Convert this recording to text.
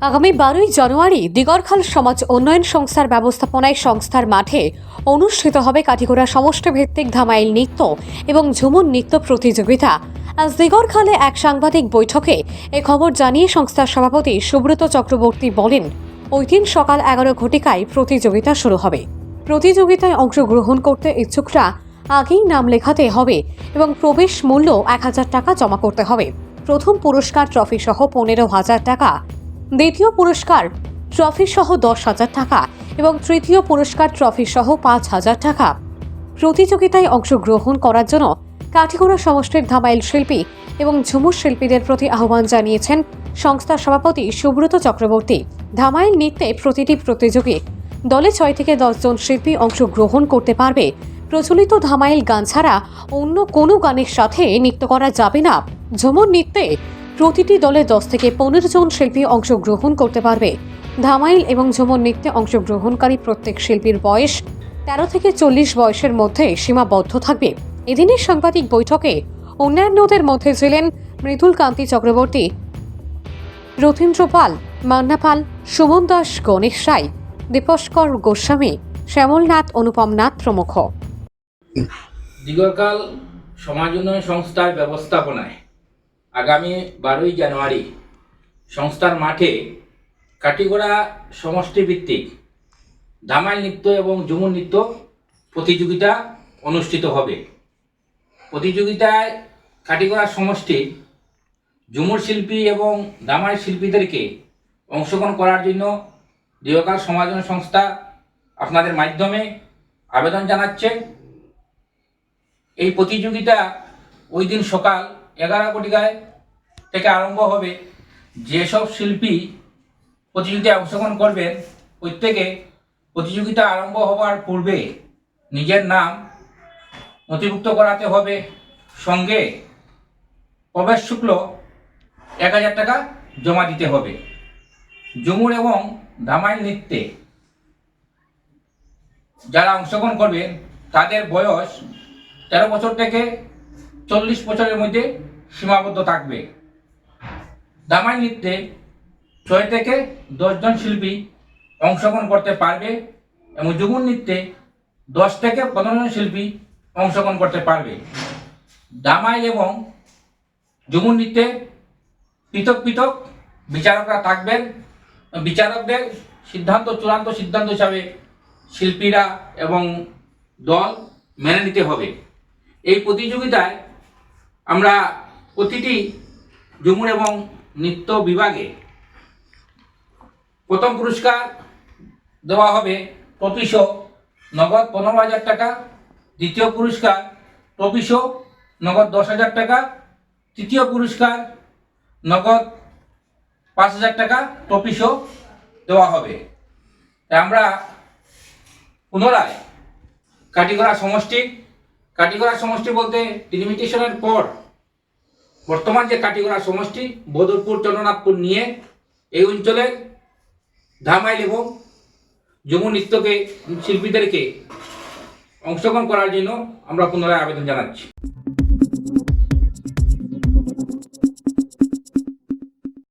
আগামী 12ই জানুয়ারি দিগরখাল সমাজ উন্নয়ন সংস্থার ব্যবস্থাপনায় সংস্থার মাঠে অনুষ্ঠিত হবে কাঠিগড়া সমষ্টিভিত্তিক ধামাইল নৃত্য এবং ঝুমুর নৃত্য প্রতিযোগিতা। আজ দিগরখালে এক সাংবাদিক বৈঠকে এ খবর জানিয়ে সংস্থার সভাপতি সুব্রত চক্রবর্তী বলেন, ওই দিন সকাল 11 ঘটিকায় প্রতিযোগিতা শুরু হবে। প্রতিযোগিতায় অংশগ্রহণ করতে ইচ্ছুকরা আগেই নাম লেখাতে হবে এবং প্রবেশ মূল্য 1000 টাকা জমা করতে হবে। প্রথম পুরস্কার ট্রফি সহ 15,000 টাকা, দ্বিতীয় পুরস্কার ট্রফি সহ 10,000 টাকা এবং তৃতীয় পুরস্কার ট্রফি সহ 5,000 টাকা। প্রতিযোগিতায় অংশগ্রহণ করার জন্য কাঠিগড়া সমষ্টির ধামাইল শিল্পী এবং ঝুমুর শিল্পীদের প্রতি আহ্বান জানিয়েছেন সংস্থার সভাপতি সুব্রত চক্রবর্তী। ধামাইল নৃত্যে প্রতিটি প্রতিযোগী দলে 6 থেকে 10 জন শিল্পী অংশগ্রহণ করতে পারবে। প্রচলিত ধামাইল গান ছাড়া অন্য কোনো গানের সাথে নৃত্য করা যাবে না। ঝুমুর নৃত্যে প্রতিটি দলে 10 থেকে 15 জন শিল্পী অংশগ্রহণ করতে পারবে। ধামাইল এবং ঝুমুর নৃত্যে অংশগ্রহণকারী প্রত্যেক শিল্পীর বয়স 13 থেকে 40 বয়সের মধ্যে সীমাবদ্ধ থাকবে। এদিনের সাংবাদিক বৈঠকে অন্যান্যদের মধ্যে ছিলেন মৃদুল কান্তি চক্রবর্তী, রথীন্দ্র পাল, মান্না পাল, সুমন দাস, গণেশ রায়, দীপস্কর গোস্বামী, শ্যামলনাথ, অনুপম নাথ প্রমুখ। দিগরখাল সমাজ উন্নয়ন সংস্থার ব্যবস্থাপনায় আগামী 12ই জানুয়ারি সংস্থার মাঠে কাঠিগড়া সমষ্টিভিত্তিক ধামাইল নৃত্য এবং ঝুমুর নৃত্য প্রতিযোগিতা অনুষ্ঠিত হবে। প্রতিযোগিতায় কাঠিগড়া সমষ্টির ঝুমুর শিল্পী এবং ধামাইল শিল্পীদেরকে অংশগ্রহণ করার জন্য দিগরখাল সমাজ উন্নয়ন সংস্থা আপনাদের মাধ্যমে আবেদন জানাচ্ছে। এই প্রতিযোগিতা ওই দিন সকাল 11 ঘটিকায় থেকে আরম্ভ হবে। যেসব শিল্পী প্রতিযোগিতায় অংশগ্রহণ করবেন প্রত্যেকে প্রতিযোগিতা আরম্ভ হওয়ার পূর্বে নিজের নাম নথিভুক্ত করাতে হবে। সঙ্গে প্রবেশ শুল্ক 1000 টাকা জমা দিতে হবে। ঝুমুর এবং ধামাইল নৃত্যে যারা অংশগ্রহণ করবেন তাদের বয়স 13 বছর থেকে 40 বছরের মধ্যে সীমাবদ্ধ থাকবে। ধামাইল নৃত্যে 6 থেকে 10 জন শিল্পী অংশগ্রহণ করতে পারবে এবং ঝুমুর নৃত্যে 10 থেকে 15 জন শিল্পী অংশগ্রহণ করতে পারবে। ধামাইল এবং ঝুমুর নৃত্যে পৃথক পৃথক বিচারকরা থাকবেন। বিচারকদের চূড়ান্ত সিদ্ধান্ত হিসাবে শিল্পীরা এবং দল মেনে নিতে হবে। এই প্রতিযোগিতায় আমরা প্রতিটি ঝুমুর এবং নৃত্য বিভাগে প্রথম পুরস্কার দেওয়া হবে ট্রফি সহ নগদ 15,000 টাকা, দ্বিতীয় পুরস্কার ট্রফি সহ নগদ 10,000 টাকা, তৃতীয় পুরস্কার নগদ 5,000 টাকা ট্রফি সহ দেওয়া হবে। আমরা পুনরায় কাঠিগড়া সমষ্টি বলতে ডিলিমিটেশনের পর বর্তমান যে কাঠিগড়া সমষ্টি বদরপুর, চন্দ্রনাথপুর নিয়ে এই অঞ্চলের ধামাইল এবং ঝুমুর নৃত্যকে শিল্পীদেরকে অংশগ্রহণ করার জন্য আমরা পুনরায় আবেদন জানাচ্ছি।